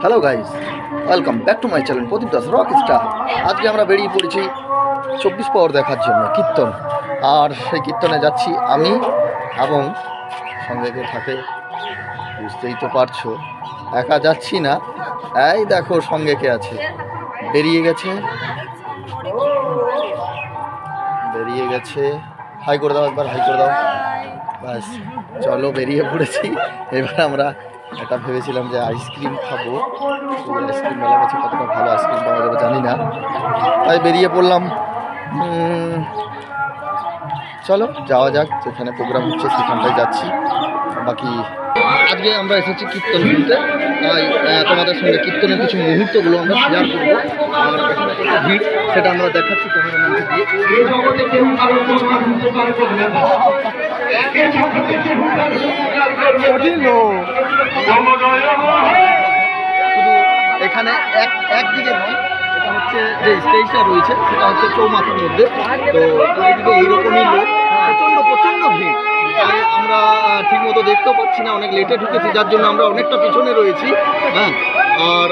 Hello guys, welcome back to my channel Pradip Das rock star. আজকে আমরা বেরিয়ে পড়েছি 24 পাওয়ার দেখার জন্য কীর্তন। আর সেই কীর্তনে যাচ্ছি আমি এবং সঙ্গে কে থাকে বুঝতেই তো পারছো, একা যাচ্ছি না। এই দেখো সঙ্গে কে আছে, বেরিয়ে গেছে। হাই করে দাও, একবার হাই করে দাও। ব্যাস, চলো বেরিয়ে পড়েছি। এবার আমরা এটা ভেবেছিলাম যে আইসক্রিম খাবো, আইসক্রিম মেলা কাছে কতটা ভালো আইসক্রিম পাওয়া যাবে জানি না, তাই বেরিয়ে পড়লাম। চলো যাওয়া যাক, যেখানে প্রোগ্রাম হচ্ছে সেখানটায় যাচ্ছি। বাকি আজকে আমরা এসেছি কীর্তন শুনতে, তাই তোমাদের সঙ্গে কীর্তনের কিছু মুহূর্তগুলো আমরা শেয়ার করবো। আর এখানে কত ভিড় সেটা আমরা দেখাচ্ছি ক্যামেরাম্যানকে দিয়ে। শুধু এখানে একদিকে নয়, এটা হচ্ছে যে স্টেজটা রয়েছে সেটা হচ্ছে চৌমাথার মধ্যে। তো চারিদিকে এইরকমই লোক, প্রচণ্ড ভিড়। তাই আমরা ঠিকমতো দেখতেও পাচ্ছি না, অনেক লেটে ঢুকেছি, যার জন্য আমরা অনেকটা পিছনে রয়েছি। হ্যাঁ, আর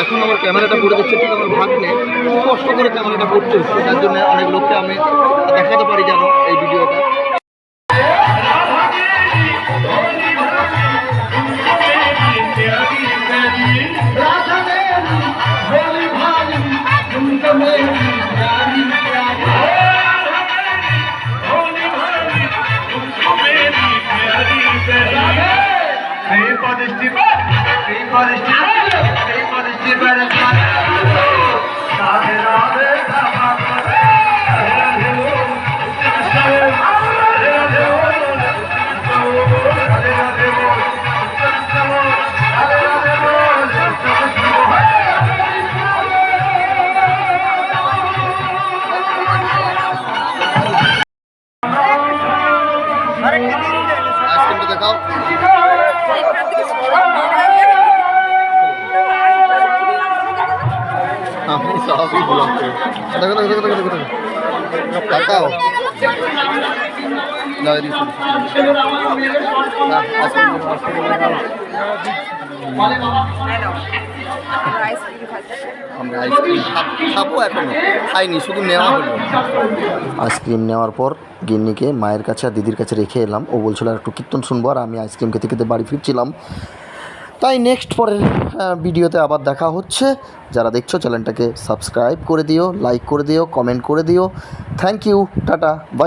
এখন আমার ক্যামেরাটা করে দিচ্ছে ঠিক আমার ভাগ্নে, খুব কষ্ট করে ক্যামেরাটা করতে হচ্ছে, যার জন্য অনেক লোককে আমি দেখাতে পারি যেন এই ভিডিওটা। আইসক্রিমটা দেখাও। আমি সবই ব্লগ করি। দেখো তাকাও। আমরা আইসক্রিম খাবো, এখনো খাইনি, শুধু নেওয়া হলো। আইসক্রিম নেওয়ার পর গিন্নিকে মায়ের কাছে আর দিদির কাছে রেখে এলাম। ও বলছিল আর একটু কীর্তন শুনবো, আর আমি আইসক্রিম খেতে খেতে বাড়ি ফিরছিলাম। তাই নেক্সট পরের ভিডিওতে আবার দেখা হচ্ছে। যারা দেখছো চ্যানেলটাকে সাবস্ক্রাইব করে দিও, লাইক করে দিও, কমেন্ট করে দিও। Thank you, tata, by.